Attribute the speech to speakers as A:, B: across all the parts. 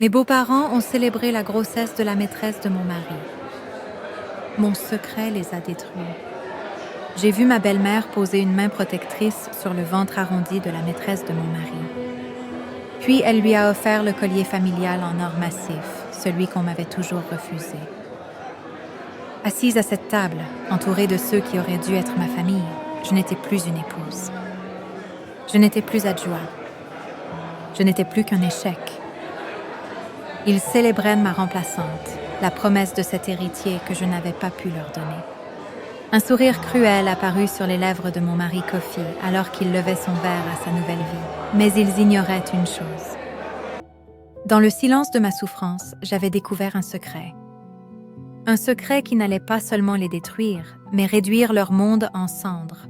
A: Mes beaux-parents ont célébré la grossesse de la maîtresse de mon mari. Mon secret les a détruits. J'ai vu ma belle-mère poser une main protectrice sur le ventre arrondi de la maîtresse de mon mari. Puis elle lui a offert le collier familial en or massif, celui qu'on m'avait toujours refusé. Assise à cette table, entourée de ceux qui auraient dû être ma famille, je n'étais plus une épouse. Je n'étais plus adjoint. Je n'étais plus qu'un échec. Ils célébraient ma remplaçante, la promesse de cet héritier que je n'avais pas pu leur donner. Un sourire cruel apparut sur les lèvres de mon mari Kofi alors qu'il levait son verre à sa nouvelle vie. Mais ils ignoraient une chose. Dans le silence de ma souffrance, j'avais découvert un secret. Un secret qui n'allait pas seulement les détruire, mais réduire leur monde en cendres.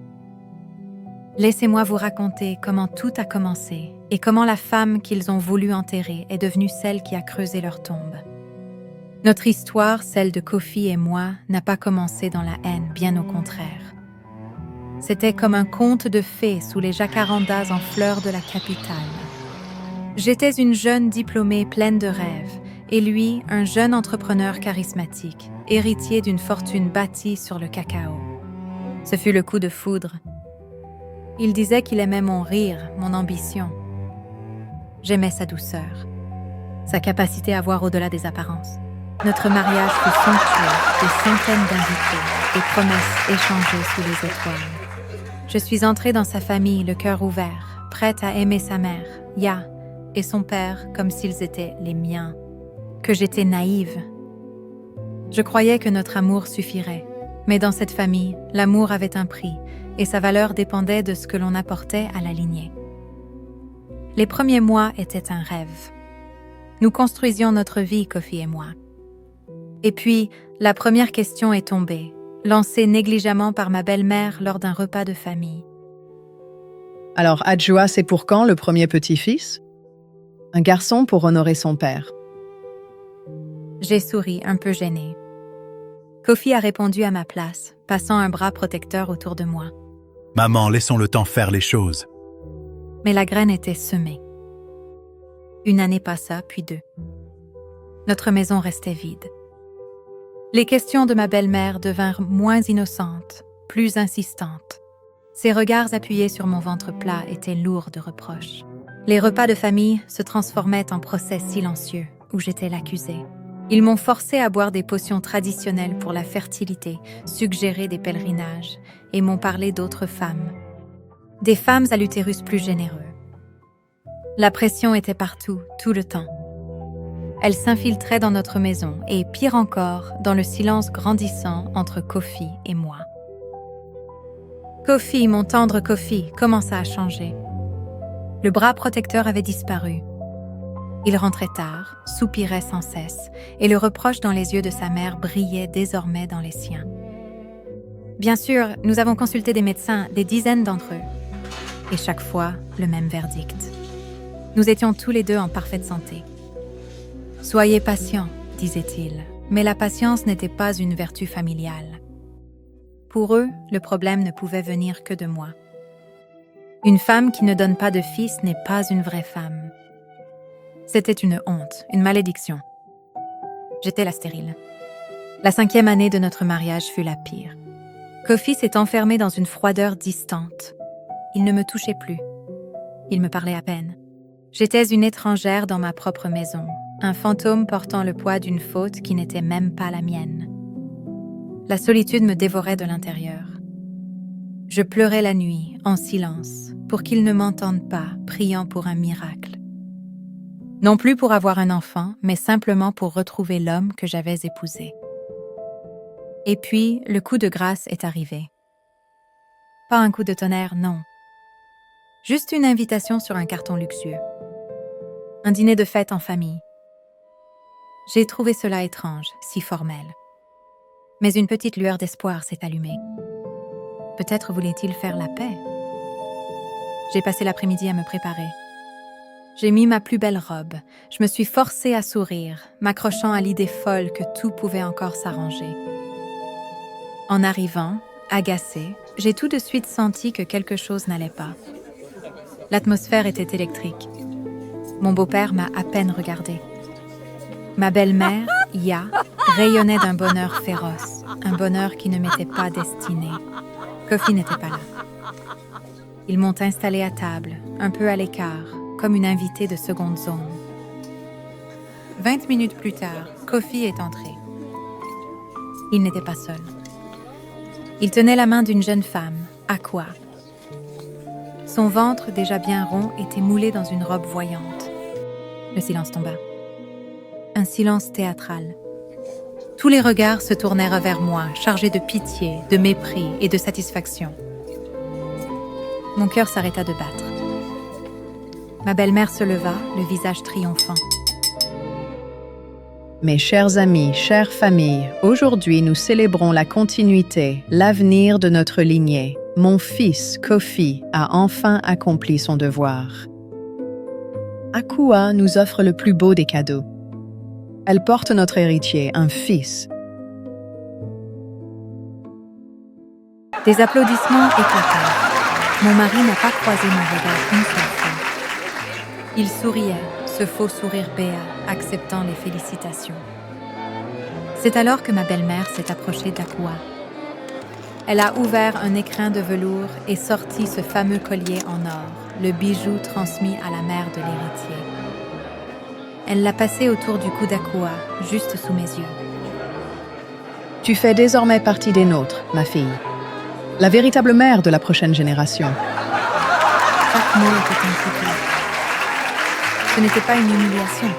A: Laissez-moi vous raconter comment tout a commencé et comment la femme qu'ils ont voulu enterrer est devenue celle qui a creusé leur tombe. Notre histoire, celle de Kofi et moi, n'a pas commencé dans la haine, bien au contraire. C'était comme un conte de fées sous les jacarandas en fleurs de la capitale. J'étais une jeune diplômée pleine de rêves, et lui, un jeune entrepreneur charismatique, héritier d'une fortune bâtie sur le cacao. Ce fut le coup de foudre. Il disait qu'il aimait mon rire, mon ambition. J'aimais sa douceur, sa capacité à voir au-delà des apparences. Notre mariage fut somptueux, des centaines d'invités, des promesses échangées sous les étoiles. Je suis entrée dans sa famille, le cœur ouvert, prête à aimer sa mère, Ya, et son père comme s'ils étaient les miens. Que j'étais naïve. Je croyais que notre amour suffirait, mais dans cette famille, l'amour avait un prix, et sa valeur dépendait de ce que l'on apportait à la lignée. Les premiers mois étaient un rêve. Nous construisions notre vie, Kofi et moi. Et puis, la première question est tombée, lancée négligemment par ma belle-mère lors d'un repas de famille.
B: Alors, Adjoa, c'est pour quand le premier petit-fils? Un garçon pour honorer son père.
A: J'ai souri, un peu gênée. Kofi a répondu à ma place, passant un bras protecteur autour de moi.
C: Maman, laissons le temps faire les choses.
A: Mais la graine était semée. Une année passa, puis 2. Notre maison restait vide. Les questions de ma belle-mère devinrent moins innocentes, plus insistantes. Ses regards appuyés sur mon ventre plat étaient lourds de reproches. Les repas de famille se transformaient en procès silencieux, où j'étais l'accusée. Ils m'ont forcé à boire des potions traditionnelles pour la fertilité, suggéré des pèlerinages, et m'ont parlé d'autres femmes. Des femmes à l'utérus plus généreux. La pression était partout, tout le temps. Elle s'infiltrait dans notre maison et, pire encore, dans le silence grandissant entre Kofi et moi. Kofi, mon tendre Kofi, comment ça a changé? Le bras protecteur avait disparu. Il rentrait tard, soupirait sans cesse, et le reproche dans les yeux de sa mère brillait désormais dans les siens. Bien sûr, nous avons consulté des médecins, des dizaines d'entre eux. Et chaque fois, le même verdict. Nous étions tous les deux en parfaite santé. « Soyez patients », disait-il, mais la patience n'était pas une vertu familiale. Pour eux, le problème ne pouvait venir que de moi. Une femme qui ne donne pas de fils n'est pas une vraie femme. C'était une honte, une malédiction. J'étais la stérile. La 5e année de notre mariage fut la pire. Kofi s'est enfermé dans une froideur distante. Il ne me touchait plus. Il me parlait à peine. J'étais une étrangère dans ma propre maison, un fantôme portant le poids d'une faute qui n'était même pas la mienne. La solitude me dévorait de l'intérieur. Je pleurais la nuit, en silence, pour qu'ils ne m'entendent pas, priant pour un miracle. Non plus pour avoir un enfant, mais simplement pour retrouver l'homme que j'avais épousé. Et puis, le coup de grâce est arrivé. Pas un coup de tonnerre, non. Juste une invitation sur un carton luxueux. Un dîner de fête en famille. J'ai trouvé cela étrange, si formel. Mais une petite lueur d'espoir s'est allumée. Peut-être voulait-il faire la paix. J'ai passé l'après-midi à me préparer. J'ai mis ma plus belle robe. Je me suis forcée à sourire, m'accrochant à l'idée folle que tout pouvait encore s'arranger. En arrivant, agacée, j'ai tout de suite senti que quelque chose n'allait pas. L'atmosphère était électrique. Mon beau-père m'a à peine regardée. Ma belle-mère, Ya, rayonnait d'un bonheur féroce, un bonheur qui ne m'était pas destiné. Kofi n'était pas là. Ils m'ont installée à table, un peu à l'écart, comme une invitée de seconde zone. 20 minutes plus tard, Kofi est entré. Il n'était pas seul. Il tenait la main d'une jeune femme, Aqua. Son ventre, déjà bien rond, était moulé dans une robe voyante. Le silence tomba. Un silence théâtral. Tous les regards se tournèrent vers moi, chargés de pitié, de mépris et de satisfaction. Mon cœur s'arrêta de battre. Ma belle-mère se leva, le visage triomphant.
B: Mes chers amis, chères familles, aujourd'hui nous célébrons la continuité, l'avenir de notre lignée. Mon fils, Kofi, a enfin accompli son devoir. Akua nous offre le plus beau des cadeaux. Elle porte notre héritier, un fils.
A: Des applaudissements éclatèrent. Mon mari n'a pas croisé mon regard une seule fois. Il souriait, ce faux sourire béat, acceptant les félicitations. C'est alors que ma belle-mère s'est approchée d'Akua. Elle a ouvert un écrin de velours et sorti ce fameux collier en or, le bijou transmis à la mère de l'héritier. Elle l'a passé autour du cou d'Akua, juste sous mes yeux.
B: Tu fais désormais partie des nôtres, ma fille. La véritable mère de la prochaine génération.
A: Chaque mot était un couteau. Ce n'était pas une humiliation.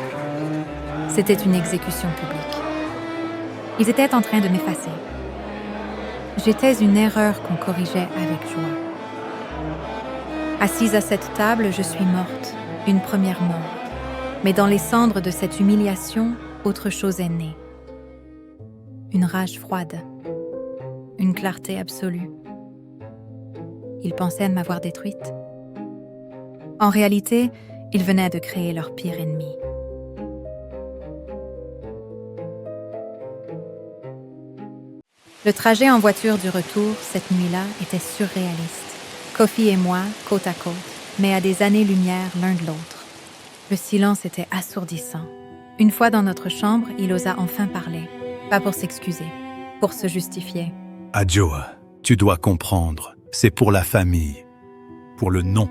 A: C'était une exécution publique. Ils étaient en train de m'effacer. J'étais une erreur qu'on corrigeait avec joie. Assise à cette table, je suis morte, une première mort. Mais dans les cendres de cette humiliation, autre chose est née. Une rage froide, une clarté absolue. Ils pensaient m'avoir détruite. En réalité, ils venaient de créer leur pire ennemi. Le trajet en voiture du retour, cette nuit-là, était surréaliste. Kofi et moi, côte à côte, mais à des années-lumière l'un de l'autre. Le silence était assourdissant. Une fois dans notre chambre, il osa enfin parler. Pas pour s'excuser, pour se justifier.
C: Adjoa, tu dois comprendre, c'est pour la famille. Pour le nom.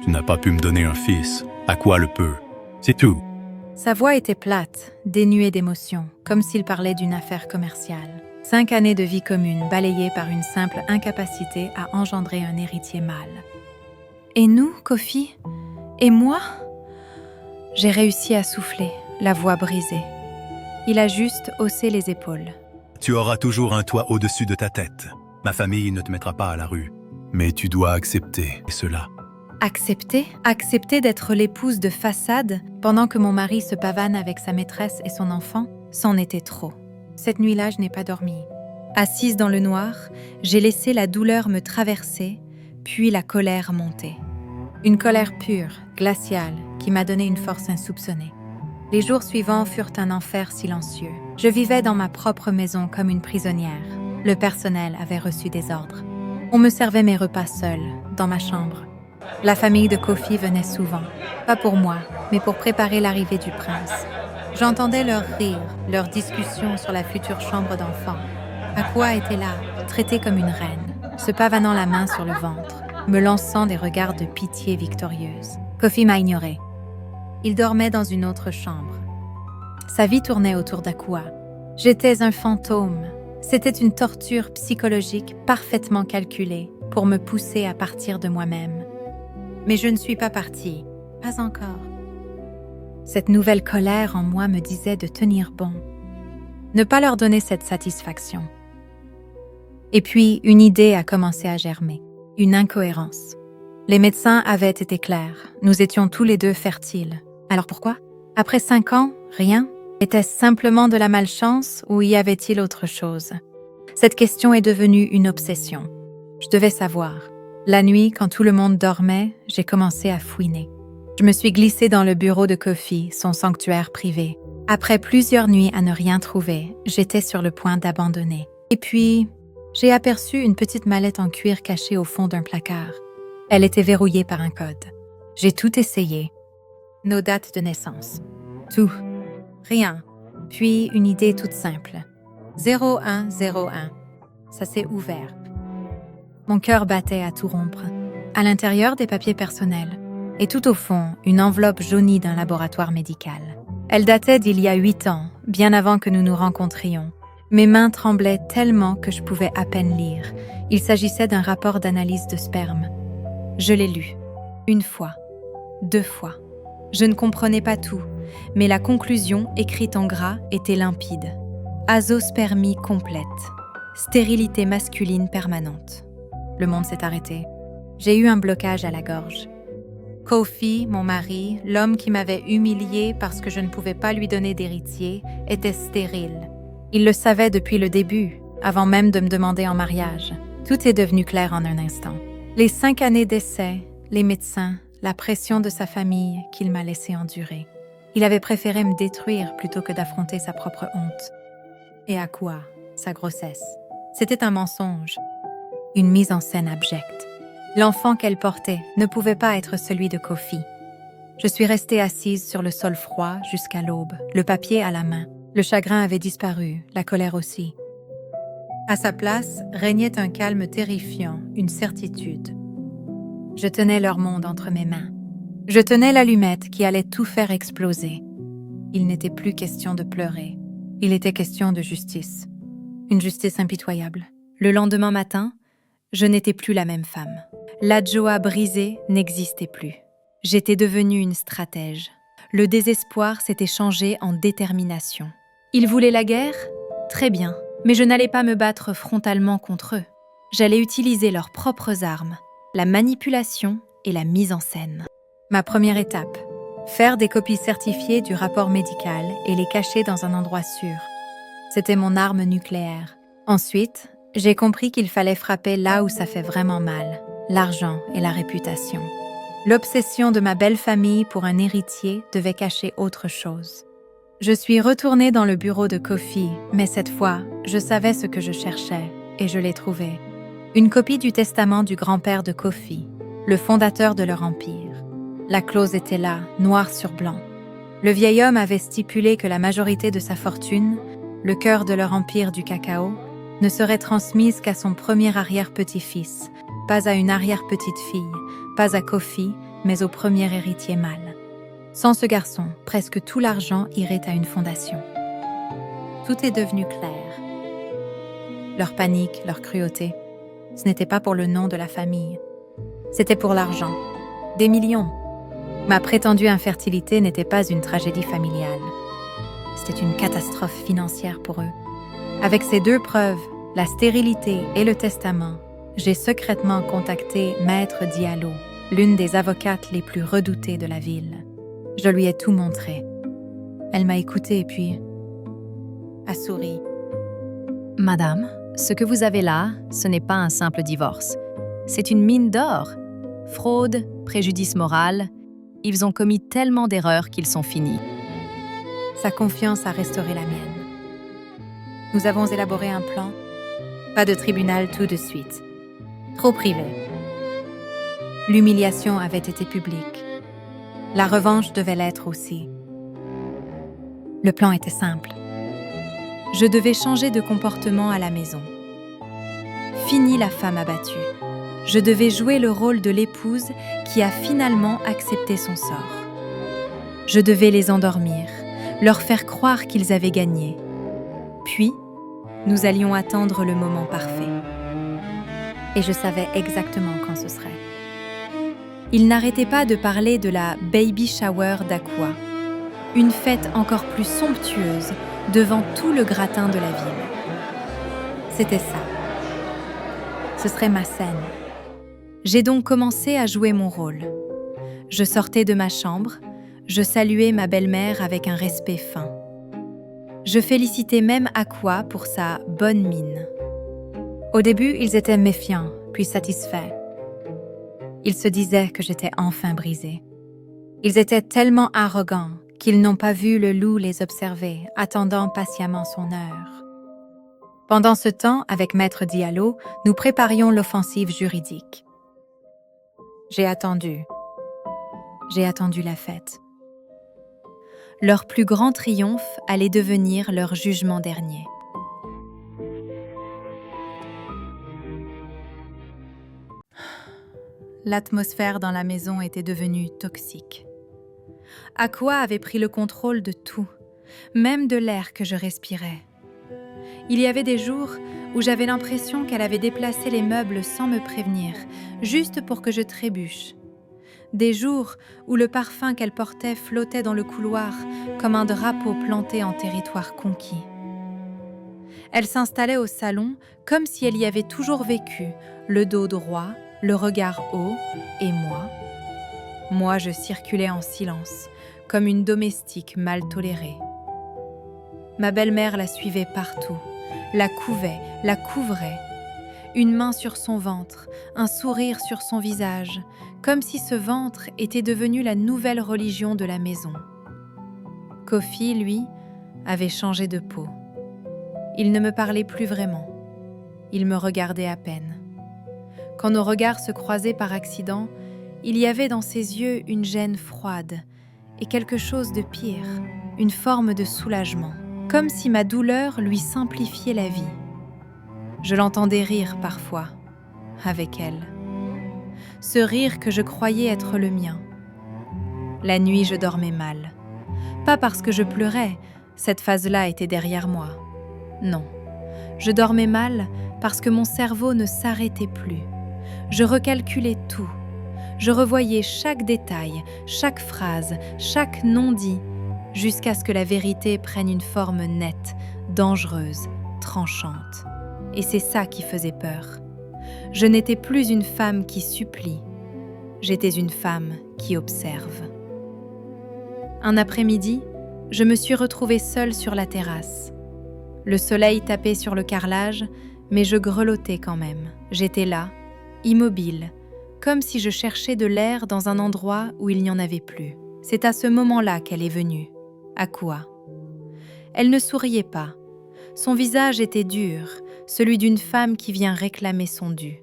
C: Tu n'as pas pu me donner un fils. À quoi le peut? C'est tout.
A: Sa voix était plate, dénuée d'émotion, comme s'il parlait d'une affaire commerciale. 5 années de vie commune balayées par une simple incapacité à engendrer un héritier mâle. Et nous, Kofi? Et moi? J'ai réussi à souffler, la voix brisée. Il a juste haussé les épaules.
C: Tu auras toujours un toit au-dessus de ta tête. Ma famille ne te mettra pas à la rue. Mais tu dois accepter cela.
A: Accepter? Accepter d'être l'épouse de façade pendant que mon mari se pavane avec sa maîtresse et son enfant? C'en était trop. Cette nuit-là, je n'ai pas dormi. Assise dans le noir, j'ai laissé la douleur me traverser, puis la colère monter. Une colère pure, glaciale, qui m'a donné une force insoupçonnée. Les jours suivants furent un enfer silencieux. Je vivais dans ma propre maison comme une prisonnière. Le personnel avait reçu des ordres. On me servait mes repas seule, dans ma chambre. La famille de Kofi venait souvent, pas pour moi, mais pour préparer l'arrivée du prince. J'entendais leurs rires, leurs discussions sur la future chambre d'enfant. Akua était là, traitée comme une reine, se pavanant la main sur le ventre, me lançant des regards de pitié victorieuse. Kofi m'a ignorée. Il dormait dans une autre chambre. Sa vie tournait autour d'Akua. J'étais un fantôme. C'était une torture psychologique parfaitement calculée pour me pousser à partir de moi-même. Mais je ne suis pas partie, pas encore. Cette nouvelle colère en moi me disait de tenir bon, ne pas leur donner cette satisfaction. Et puis, une idée a commencé à germer, une incohérence. Les médecins avaient été clairs, nous étions tous les deux fertiles. Alors pourquoi? Après 5 ans, rien? Était-ce simplement de la malchance ou y avait-il autre chose? Cette question est devenue une obsession. Je devais savoir. La nuit, quand tout le monde dormait, j'ai commencé à fouiner. Je me suis glissée dans le bureau de Kofi, son sanctuaire privé. Après plusieurs nuits à ne rien trouver, j'étais sur le point d'abandonner. Et puis, j'ai aperçu une petite mallette en cuir cachée au fond d'un placard. Elle était verrouillée par un code. J'ai tout essayé. Nos dates de naissance. Tout. Rien. Puis une idée toute simple. 0101. Ça s'est ouvert. Mon cœur battait à tout rompre. À l'intérieur, des papiers personnels. Et tout au fond, une enveloppe jaunie d'un laboratoire médical. Elle datait d'il y a 8 ans, bien avant que nous nous rencontrions. Mes mains tremblaient tellement que je pouvais à peine lire. Il s'agissait d'un rapport d'analyse de sperme. Je l'ai lu. 1 fois. 2 fois. Je ne comprenais pas tout, mais la conclusion, écrite en gras, était limpide. Azospermie complète. Stérilité masculine permanente. Le monde s'est arrêté. J'ai eu un blocage à la gorge. Kofi, mon mari, l'homme qui m'avait humiliée parce que je ne pouvais pas lui donner d'héritier, était stérile. Il le savait depuis le début, avant même de me demander en mariage. Tout est devenu clair en un instant. Les 5 années d'essai, les médecins, la pression de sa famille qu'il m'a laissé endurer. Il avait préféré me détruire plutôt que d'affronter sa propre honte. Et à quoi? Sa grossesse. C'était un mensonge. Une mise en scène abjecte. L'enfant qu'elle portait ne pouvait pas être celui de Kofi. Je suis restée assise sur le sol froid jusqu'à l'aube, le papier à la main. Le chagrin avait disparu, la colère aussi. À sa place, régnait un calme terrifiant, une certitude. Je tenais leur monde entre mes mains. Je tenais l'allumette qui allait tout faire exploser. Il n'était plus question de pleurer. Il était question de justice. Une justice impitoyable. Le lendemain matin, je n'étais plus la même femme. L'Adjoa brisée n'existait plus. J'étais devenue une stratège. Le désespoir s'était changé en détermination. Ils voulaient la guerre? Très bien, mais je n'allais pas me battre frontalement contre eux. J'allais utiliser leurs propres armes, la manipulation et la mise en scène. Ma première étape, faire des copies certifiées du rapport médical et les cacher dans un endroit sûr. C'était mon arme nucléaire. Ensuite, j'ai compris qu'il fallait frapper là où ça fait vraiment mal, l'argent et la réputation. L'obsession de ma belle famille pour un héritier devait cacher autre chose. Je suis retournée dans le bureau de Kofi, mais cette fois, je savais ce que je cherchais et je l'ai trouvé. Une copie du testament du grand-père de Kofi, le fondateur de leur empire. La clause était là, noir sur blanc. Le vieil homme avait stipulé que la majorité de sa fortune, le cœur de leur empire du cacao, ne serait transmise qu'à son premier arrière-petit-fils, pas à une arrière-petite-fille, pas à Kofi, mais au premier héritier mâle. Sans ce garçon, presque tout l'argent irait à une fondation. Tout est devenu clair. Leur panique, leur cruauté, ce n'était pas pour le nom de la famille. C'était pour l'argent. Des millions. Ma prétendue infertilité n'était pas une tragédie familiale. C'était une catastrophe financière pour eux. Avec ces 2 preuves, la stérilité et le testament, j'ai secrètement contacté Maître Diallo, l'une des avocates les plus redoutées de la ville. Je lui ai tout montré. Elle m'a écoutée puis a souri.
D: Madame, ce que vous avez là, ce n'est pas un simple divorce. C'est une mine d'or. Fraude, préjudice moral, ils ont commis tellement d'erreurs qu'ils sont finis.
A: Sa confiance a restauré la mienne. Nous avons élaboré un plan. Pas de tribunal tout de suite. Trop privé. L'humiliation avait été publique. La revanche devait l'être aussi. Le plan était simple. Je devais changer de comportement à la maison. Fini la femme abattue. Je devais jouer le rôle de l'épouse qui a finalement accepté son sort. Je devais les endormir, leur faire croire qu'ils avaient gagné. Puis, nous allions attendre le moment parfait. Et je savais exactement quand ce serait. Il n'arrêtait pas de parler de la baby shower d'Aqua, une fête encore plus somptueuse devant tout le gratin de la ville. C'était ça. Ce serait ma scène. J'ai donc commencé à jouer mon rôle. Je sortais de ma chambre, je saluais ma belle-mère avec un respect fin. Je félicitais même Aqua pour sa bonne mine. Au début, ils étaient méfiants, puis satisfaits. Ils se disaient que j'étais enfin brisée. Ils étaient tellement arrogants qu'ils n'ont pas vu le loup les observer, attendant patiemment son heure. Pendant ce temps, avec Maître Diallo, nous préparions l'offensive juridique. J'ai attendu la fête. Leur plus grand triomphe allait devenir leur jugement dernier. L'atmosphère dans la maison était devenue toxique. Aqua avait pris le contrôle de tout, même de l'air que je respirais. Il y avait des jours où j'avais l'impression qu'elle avait déplacé les meubles sans me prévenir, juste pour que je trébuche. Des jours où le parfum qu'elle portait flottait dans le couloir comme un drapeau planté en territoire conquis. Elle s'installait au salon comme si elle y avait toujours vécu, le dos droit, le regard haut, et moi, je circulais en silence, comme une domestique mal tolérée. Ma belle-mère la suivait partout, la couvait, la couvrait. Une main sur son ventre, un sourire sur son visage, comme si ce ventre était devenu la nouvelle religion de la maison. Kofi, lui, avait changé de peau. Il ne me parlait plus vraiment. Il me regardait à peine. Quand nos regards se croisaient par accident, il y avait dans ses yeux une gêne froide et quelque chose de pire, une forme de soulagement, comme si ma douleur lui simplifiait la vie. Je l'entendais rire parfois, avec elle. Ce rire que je croyais être le mien. La nuit, je dormais mal. Pas parce que je pleurais, cette phase-là était derrière moi. Non, je dormais mal parce que mon cerveau ne s'arrêtait plus. Je recalculais tout. Je revoyais chaque détail, chaque phrase, chaque non-dit, jusqu'à ce que la vérité prenne une forme nette, dangereuse, tranchante. Et c'est ça qui faisait peur. Je n'étais plus une femme qui supplie. J'étais une femme qui observe. Un après-midi, je me suis retrouvée seule sur la terrasse. Le soleil tapait sur le carrelage, mais je grelottais quand même. J'étais là, immobile, comme si je cherchais de l'air dans un endroit où il n'y en avait plus. C'est à ce moment-là qu'elle est venue, Aqua. Elle ne souriait pas. Son visage était dur, celui d'une femme qui vient réclamer son dû.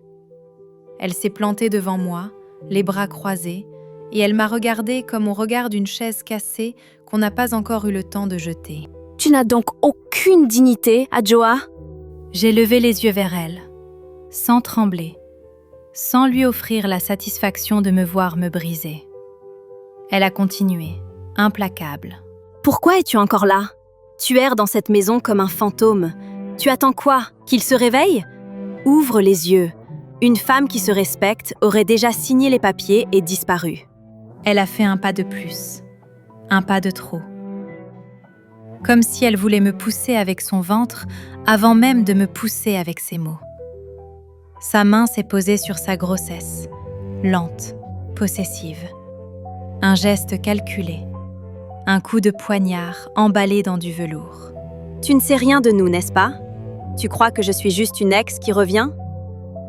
A: Elle s'est plantée devant moi, les bras croisés, et elle m'a regardée comme on regarde une chaise cassée qu'on n'a pas encore eu le temps de jeter.
E: « Tu n'as donc aucune dignité, Adjoa ?»
A: J'ai levé les yeux vers elle, sans trembler, sans lui offrir la satisfaction de me voir me briser. Elle a continué, implacable.
E: « Pourquoi es-tu encore là ? Tu erres dans cette maison comme un fantôme. Tu attends quoi ? Qu'il se réveille ? Ouvre les yeux. Une femme qui se respecte aurait déjà signé les papiers et disparu. »
A: Elle a fait un pas de plus, un pas de trop. Comme si elle voulait me pousser avec son ventre avant même de me pousser avec ses mots. Sa main s'est posée sur sa grossesse, lente, possessive. Un geste calculé, un coup de poignard emballé dans du velours.
E: « Tu ne sais rien de nous, n'est-ce pas ? Tu crois que je suis juste une ex qui revient ?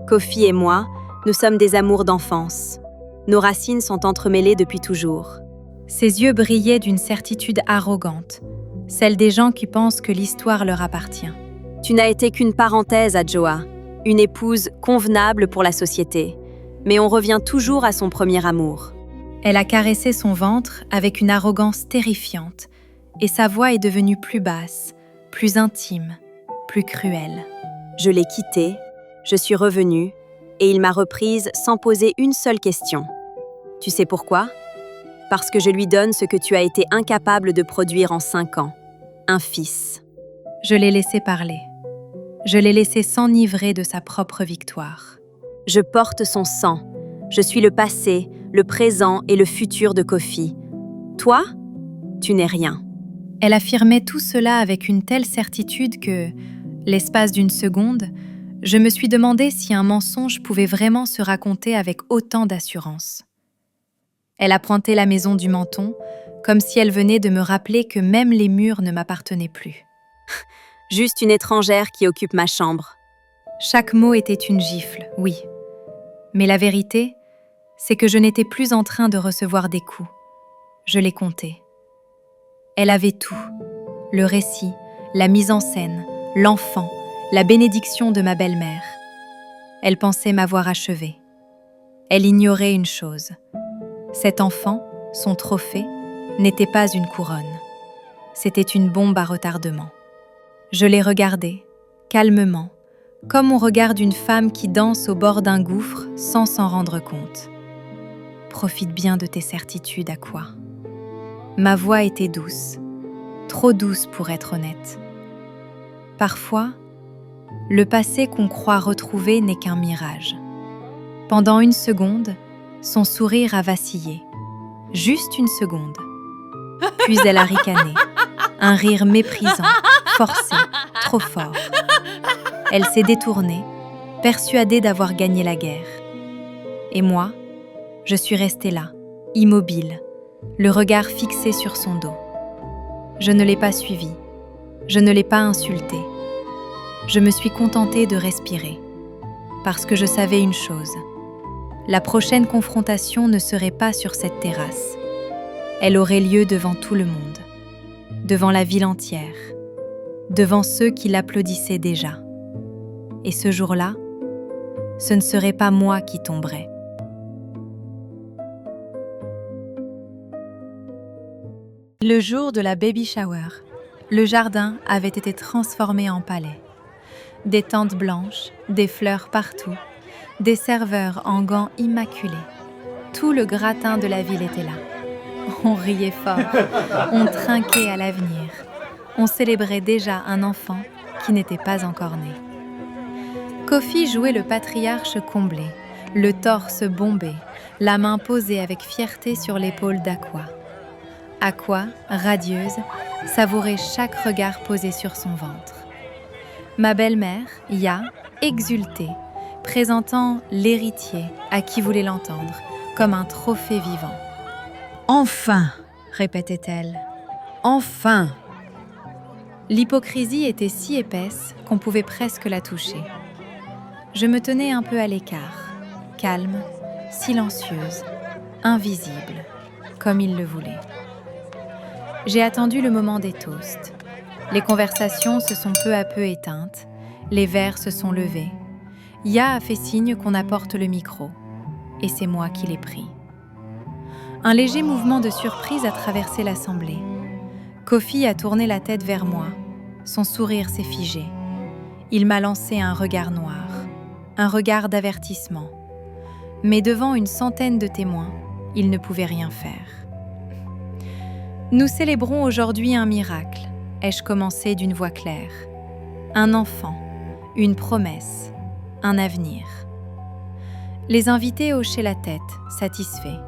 E: Kofi et moi, nous sommes des amours d'enfance. Nos racines sont entremêlées depuis toujours. »
A: Ses yeux brillaient d'une certitude arrogante, celle des gens qui pensent que l'histoire leur appartient.
E: « Tu n'as été qu'une parenthèse, Adjoa, une épouse convenable pour la société. Mais on revient toujours à son premier amour. »
A: Elle a caressé son ventre avec une arrogance terrifiante, et sa voix est devenue plus basse, plus intime, plus cruelle.
E: Je l'ai quitté, je suis revenue, et il m'a reprise sans poser une seule question. Tu sais pourquoi ? Parce que je lui donne ce que tu as été incapable de produire en 5 ans. Un fils.
A: Je l'ai laissé parler. Je l'ai laissé s'enivrer de sa propre victoire.
E: Je porte son sang. Je suis le passé, le présent et le futur de Kofi. Toi, tu n'es rien.
A: Elle affirmait tout cela avec une telle certitude que, l'espace d'une seconde, je me suis demandé si un mensonge pouvait vraiment se raconter avec autant d'assurance. Elle a pointé la maison du menton, comme si elle venait de me rappeler que même les murs ne m'appartenaient plus.
E: Juste une étrangère qui occupe ma chambre.
A: Chaque mot était une gifle, oui. Mais la vérité, c'est que je n'étais plus en train de recevoir des coups. Je les comptais. Elle avait tout. Le récit, la mise en scène, l'enfant, la bénédiction de ma belle-mère. Elle pensait m'avoir achevé. Elle ignorait une chose. Cet enfant, son trophée, n'était pas une couronne. C'était une bombe à retardement. Je les regardais, calmement, comme on regarde une femme qui danse au bord d'un gouffre sans s'en rendre compte. Profite bien de tes certitudes, Aqua. Ma voix était douce, trop douce pour être honnête. Parfois, le passé qu'on croit retrouver n'est qu'un mirage. Pendant une seconde, son sourire a vacillé. Juste une seconde. Puis elle a ricané. Un rire méprisant, forcé, trop fort. Elle s'est détournée, persuadée d'avoir gagné la guerre. Et moi, je suis restée là, immobile, le regard fixé sur son dos. Je ne l'ai pas suivie, je ne l'ai pas insultée. Je me suis contentée de respirer, parce que je savais une chose. La prochaine confrontation ne serait pas sur cette terrasse. Elle aurait lieu devant tout le monde, devant la ville entière, devant ceux qui l'applaudissaient déjà. Et ce jour-là, ce ne serait pas moi qui tomberais. Le jour de la baby shower, le jardin avait été transformé en palais. Des tentes blanches, des fleurs partout, des serveurs en gants immaculés. Tout le gratin de la ville était là. On riait fort, on trinquait à l'avenir. On célébrait déjà un enfant qui n'était pas encore né. Kofi jouait le patriarche comblé, le torse bombé, la main posée avec fierté sur l'épaule d'Aqua. Aqua, radieuse, savourait chaque regard posé sur son ventre. Ma belle-mère, Ya, exultait, présentant l'héritier à qui voulait l'entendre, comme un trophée vivant.
B: « Enfin !» répétait-elle. « Enfin !»
A: L'hypocrisie était si épaisse qu'on pouvait presque la toucher. Je me tenais un peu à l'écart, calme, silencieuse, invisible, comme il le voulait. J'ai attendu le moment des toasts. Les conversations se sont peu à peu éteintes, les verres se sont levés. Ya a fait signe qu'on apporte le micro, et c'est moi qui l'ai pris. Un léger mouvement de surprise a traversé l'assemblée. Kofi a tourné la tête vers moi, son sourire s'est figé. Il m'a lancé un regard noir, un regard d'avertissement. Mais devant une centaine de témoins, il ne pouvait rien faire. Nous célébrons aujourd'hui un miracle, ai-je commencé d'une voix claire. Un enfant, une promesse, un avenir. Les invités hochaient la tête, satisfaits.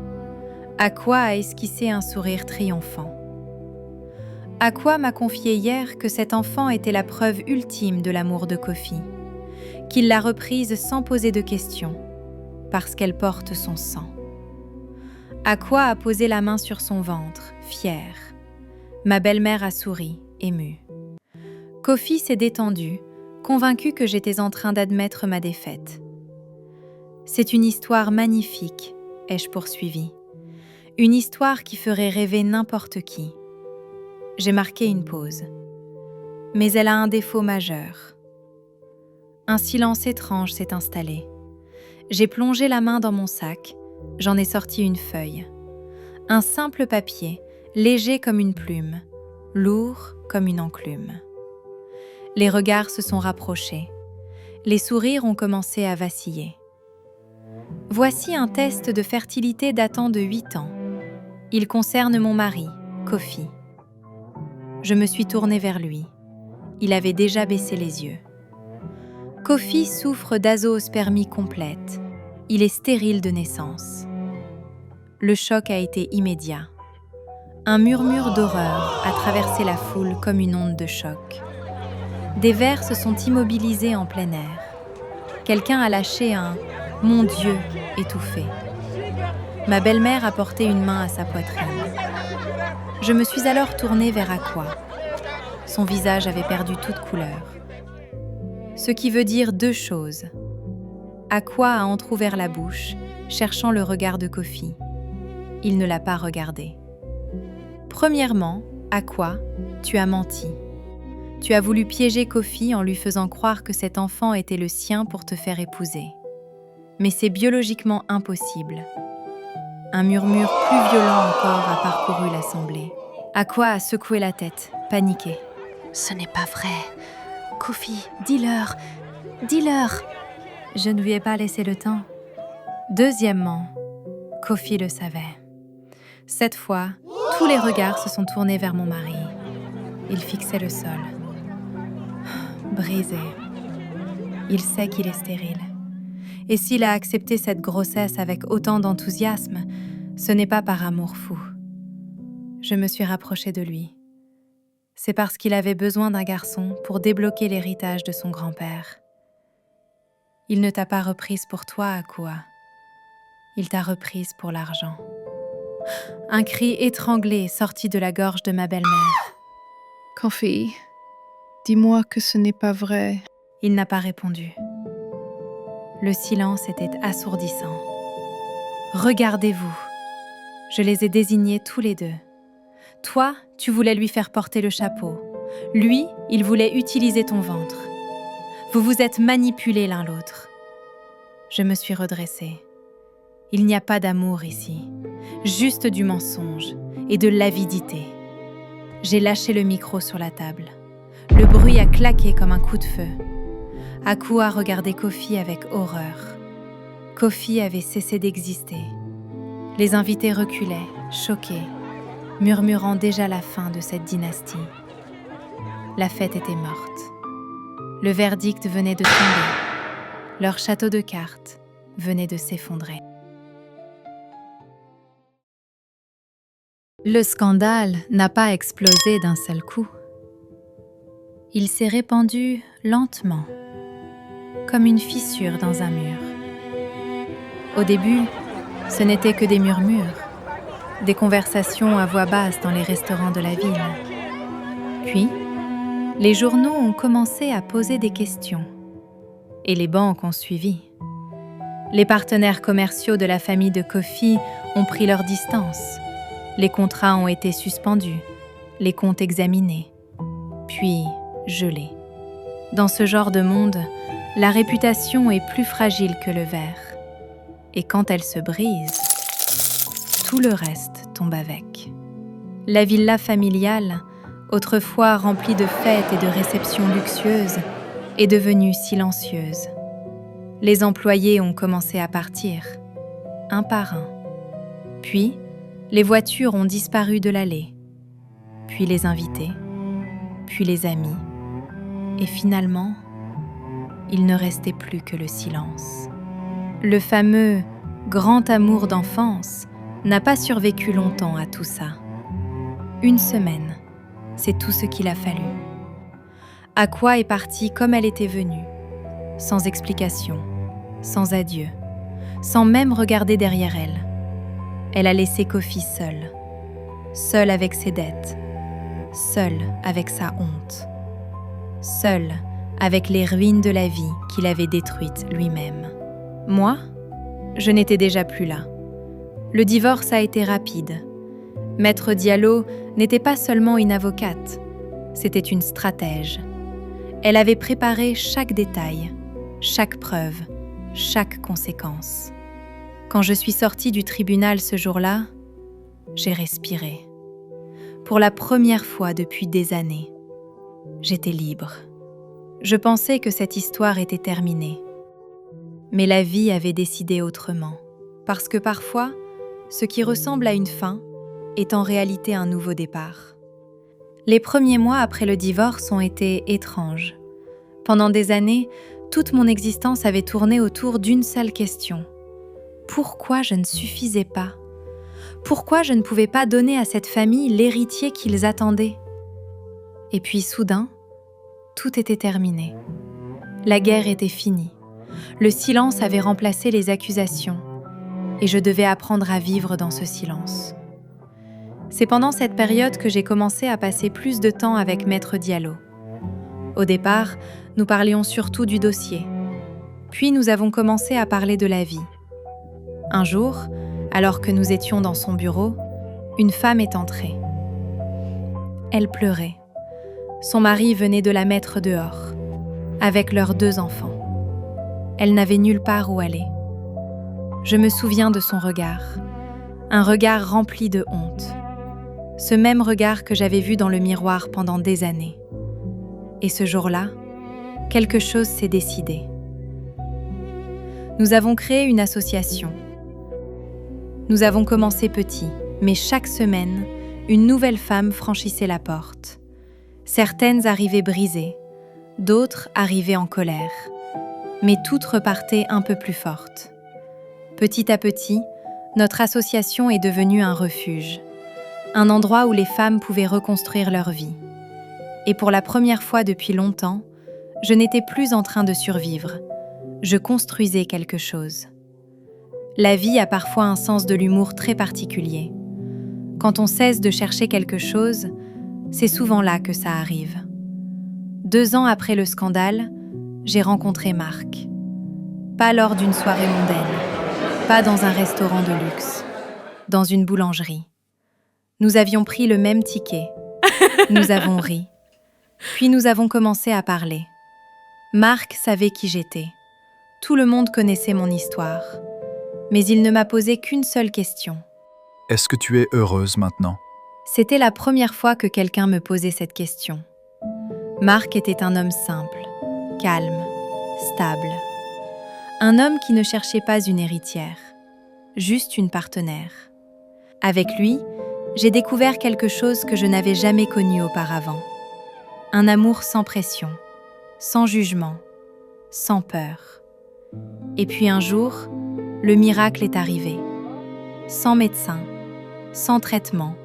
A: Aqua a esquissé un sourire triomphant. Aqua m'a confié hier que cet enfant était la preuve ultime de l'amour de Kofi, qu'il l'a reprise sans poser de questions, parce qu'elle porte son sang. Aqua a posé la main sur son ventre, fière. Ma belle-mère a souri, émue. Kofi s'est détendu, convaincu que j'étais en train d'admettre ma défaite. C'est une histoire magnifique, ai-je poursuivi. Une histoire qui ferait rêver n'importe qui. J'ai marqué une pause. Mais elle a un défaut majeur. Un silence étrange s'est installé. J'ai plongé la main dans mon sac, j'en ai sorti une feuille. Un simple papier, léger comme une plume, lourd comme une enclume. Les regards se sont rapprochés. Les sourires ont commencé à vaciller. Voici un test de fertilité datant de 8 ans. Il concerne mon mari, Kofi. Je me suis tournée vers lui. Il avait déjà baissé les yeux. Kofi souffre d'azoospermie complète. Il est stérile de naissance. Le choc a été immédiat. Un murmure d'horreur a traversé la foule comme une onde de choc. Des vers se sont immobilisés en plein air. Quelqu'un a lâché un « Mon Dieu » étouffé. Ma belle-mère a porté une main à sa poitrine. Je me suis alors tournée vers Aqua. Son visage avait perdu toute couleur. Ce qui veut dire 2 choses. Aqua a entrouvert la bouche, cherchant le regard de Kofi. Il ne l'a pas regardé. Premièrement, Aqua, tu as menti. Tu as voulu piéger Kofi en lui faisant croire que cet enfant était le sien pour te faire épouser. Mais c'est biologiquement impossible. Un murmure plus violent encore a parcouru l'assemblée. Aqua a secoué la tête.
D: paniqué. « Ce n'est pas vrai. Kofi, dis-leur. Dis-leur. »
A: Je ne lui ai pas laissé le temps. Deuxièmement, Kofi le savait. Cette fois, tous les regards se sont tournés vers mon mari. Il fixait le sol. Brisé. Il sait qu'il est stérile. Et s'il a accepté cette grossesse avec autant d'enthousiasme, ce n'est pas par amour fou. Je me suis rapprochée de lui. C'est parce qu'il avait besoin d'un garçon pour débloquer l'héritage de son grand-père. Il ne t'a pas reprise pour toi, Akua. Il t'a reprise pour l'argent. Un cri étranglé sortit de la gorge de ma belle-mère.
B: Kofi, dis-moi que ce n'est pas vrai.
A: Il n'a pas répondu. Le silence était assourdissant. Regardez-vous. Je les ai désignés tous les deux. Toi, tu voulais lui faire porter le chapeau. Lui, il voulait utiliser ton ventre. Vous vous êtes manipulés l'un l'autre. Je me suis redressée. Il n'y a pas d'amour ici, juste du mensonge et de l'avidité. J'ai lâché le micro sur la table. Le bruit a claqué comme un coup de feu. Akua regardait Kofi avec horreur. Kofi avait cessé d'exister. Les invités reculaient, choqués, murmurant déjà la fin de cette dynastie. La fête était morte. Le verdict venait de tomber. Leur château de cartes venait de s'effondrer. Le scandale n'a pas explosé d'un seul coup. Il s'est répandu lentement, comme une fissure dans un mur. Au début, ce n'était que des murmures, des conversations à voix basse dans les restaurants de la ville. Puis, les journaux ont commencé à poser des questions, et les banques ont suivi. Les partenaires commerciaux de la famille de Kofi ont pris leur distance. Les contrats ont été suspendus, les comptes examinés, puis gelés. Dans ce genre de monde, la réputation est plus fragile que le verre. Et quand elle se brise, tout le reste tombe avec. La villa familiale, autrefois remplie de fêtes et de réceptions luxueuses, est devenue silencieuse. Les employés ont commencé à partir, un par un. Puis, les voitures ont disparu de l'allée, puis les invités, puis les amis, et finalement, il ne restait plus que le silence. Le fameux « grand amour d'enfance » n'a pas survécu longtemps à tout ça. Une semaine, c'est tout ce qu'il a fallu. Akua est partie comme elle était venue, sans explication, sans adieu, sans même regarder derrière elle. Elle a laissé Kofi seule, seule avec ses dettes, seule avec sa honte, seule avec les ruines de la vie qu'il avait détruites lui-même. Moi, je n'étais déjà plus là. Le divorce a été rapide. Maître Diallo n'était pas seulement une avocate, c'était une stratège. Elle avait préparé chaque détail, chaque preuve, chaque conséquence. Quand je suis sortie du tribunal ce jour-là, j'ai respiré. Pour la première fois depuis des années, j'étais libre. Je pensais que cette histoire était terminée. Mais la vie avait décidé autrement. Parce que parfois, ce qui ressemble à une fin est en réalité un nouveau départ. Les premiers mois après le divorce ont été étranges. Pendant des années, toute mon existence avait tourné autour d'une seule question. Pourquoi je ne suffisais pas ? Pourquoi je ne pouvais pas donner à cette famille l'héritier qu'ils attendaient ? Et puis soudain, tout était terminé. La guerre était finie. Le silence avait remplacé les accusations. Et je devais apprendre à vivre dans ce silence. C'est pendant cette période que j'ai commencé à passer plus de temps avec Maître Diallo. Au départ, nous parlions surtout du dossier. Puis nous avons commencé à parler de la vie. Un jour, alors que nous étions dans son bureau, une femme est entrée. Elle pleurait. Son mari venait de la mettre dehors, avec leurs 2 enfants. Elle n'avait nulle part où aller. Je me souviens de son regard, un regard rempli de honte. Ce même regard que j'avais vu dans le miroir pendant des années. Et ce jour-là, quelque chose s'est décidé. Nous avons créé une association. Nous avons commencé petit, mais chaque semaine, une nouvelle femme franchissait la porte. Certaines arrivaient brisées, d'autres arrivaient en colère, mais toutes repartaient un peu plus fortes. Petit à petit, notre association est devenue un refuge, un endroit où les femmes pouvaient reconstruire leur vie. Et pour la première fois depuis longtemps, je n'étais plus en train de survivre, je construisais quelque chose. La vie a parfois un sens de l'humour très particulier. Quand on cesse de chercher quelque chose, c'est souvent là que ça arrive. 2 ans après le scandale, j'ai rencontré Marc. Pas lors d'une soirée mondaine, pas dans un restaurant de luxe, dans une boulangerie. Nous avions pris le même ticket. Nous avons ri. Puis nous avons commencé à parler. Marc savait qui j'étais. Tout le monde connaissait mon histoire. Mais il ne m'a posé qu'une seule question.
F: Est-ce que tu es heureuse maintenant?
A: C'était la première fois que quelqu'un me posait cette question. Marc était un homme simple, calme, stable. Un homme qui ne cherchait pas une héritière, juste une partenaire. Avec lui, j'ai découvert quelque chose que je n'avais jamais connu auparavant. Un amour sans pression, sans jugement, sans peur. Et puis un jour, le miracle est arrivé. Sans médecin, sans traitement,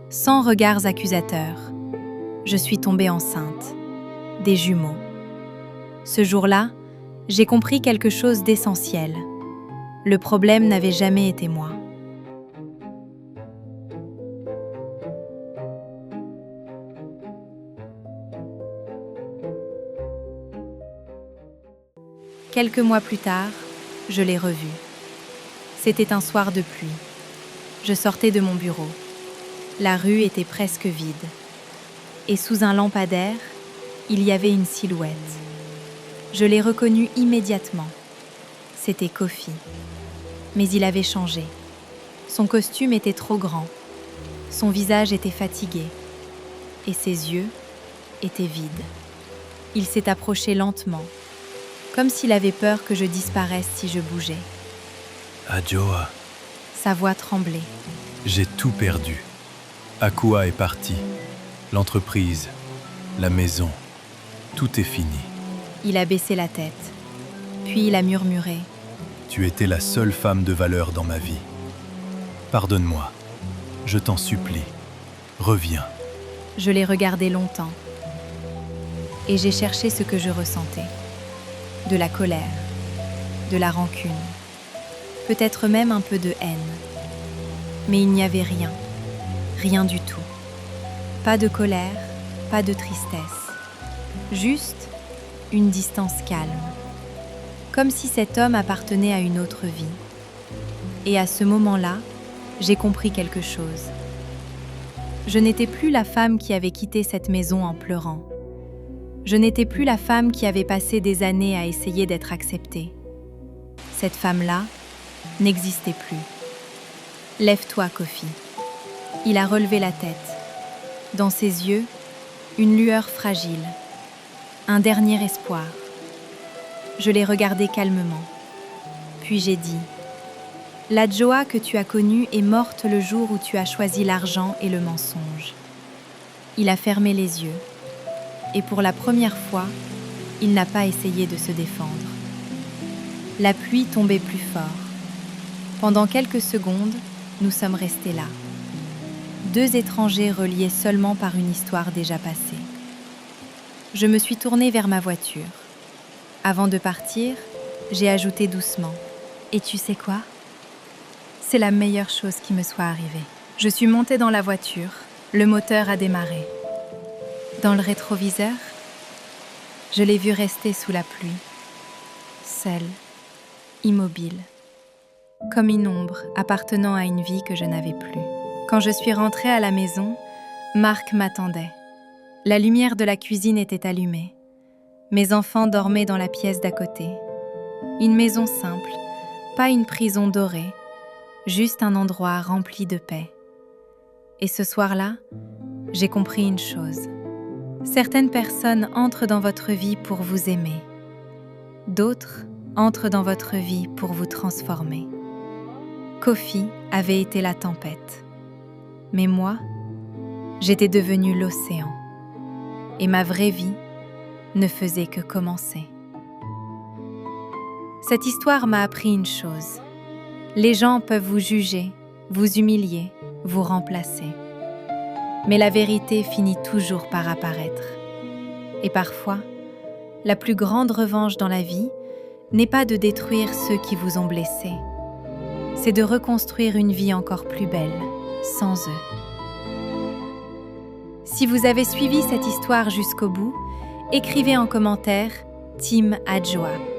A: sans regards accusateurs. Je suis tombée enceinte. Des jumeaux. Ce jour-là, j'ai compris quelque chose d'essentiel. Le problème n'avait jamais été moi. Quelques mois plus tard, je l'ai revu. C'était un soir de pluie. Je sortais de mon bureau. La rue était presque vide. Et sous un lampadaire, il y avait une silhouette. Je l'ai reconnu immédiatement. C'était Kofi. Mais il avait changé. Son costume était trop grand. Son visage était fatigué. Et ses yeux étaient vides. Il s'est approché lentement, comme s'il avait peur que je disparaisse si je bougeais.
C: Adjoa,
A: Sa voix tremblait.
C: j'ai tout perdu. Akua est parti. L'entreprise, la maison, tout est fini.
A: Il a baissé la tête. Puis il a murmuré.
C: Tu étais la seule femme de valeur dans ma vie. Pardonne-moi. Je t'en supplie. Reviens.
A: Je l'ai regardé longtemps. Et j'ai cherché ce que je ressentais. De la colère, de la rancune, peut-être même un peu de haine. Mais il n'y avait rien, rien du tout. Pas de colère, pas de tristesse. Juste une distance calme. Comme si cet homme appartenait à une autre vie. Et à ce moment-là, j'ai compris quelque chose. Je n'étais plus la femme qui avait quitté cette maison en pleurant. Je n'étais plus la femme qui avait passé des années à essayer d'être acceptée. Cette femme-là n'existait plus. Lève-toi, Kofi. Il a relevé la tête. Dans ses yeux, une lueur fragile. Un dernier espoir. Je l'ai regardé calmement. Puis j'ai dit « L'Adjoa que tu as connue est morte le jour où tu as choisi l'argent et le mensonge. » Il a fermé les yeux. Et pour la première fois, il n'a pas essayé de se défendre. La pluie tombait plus fort. Pendant quelques secondes, nous sommes restés là. 2 étrangers reliés seulement par une histoire déjà passée. Je me suis tournée vers ma voiture. Avant de partir, j'ai ajouté doucement. Et tu sais quoi ? C'est la meilleure chose qui me soit arrivée. Je suis montée dans la voiture. Le moteur a démarré. Dans le rétroviseur, je l'ai vu rester sous la pluie, seul, immobile, comme une ombre appartenant à une vie que je n'avais plus. Quand je suis rentrée à la maison, Marc m'attendait. La lumière de la cuisine était allumée. Mes enfants dormaient dans la pièce d'à côté. Une maison simple, pas une prison dorée, juste un endroit rempli de paix. Et ce soir-là, j'ai compris une chose. Certaines personnes entrent dans votre vie pour vous aimer. D'autres entrent dans votre vie pour vous transformer. Kofi avait été la tempête. Mais moi, j'étais devenue l'océan. Et ma vraie vie ne faisait que commencer. Cette histoire m'a appris une chose. Les gens peuvent vous juger, vous humilier, vous remplacer. Mais la vérité finit toujours par apparaître. Et parfois, la plus grande revanche dans la vie n'est pas de détruire ceux qui vous ont blessés. C'est de reconstruire une vie encore plus belle, sans eux. Si vous avez suivi cette histoire jusqu'au bout, écrivez en commentaire Team Adjoa.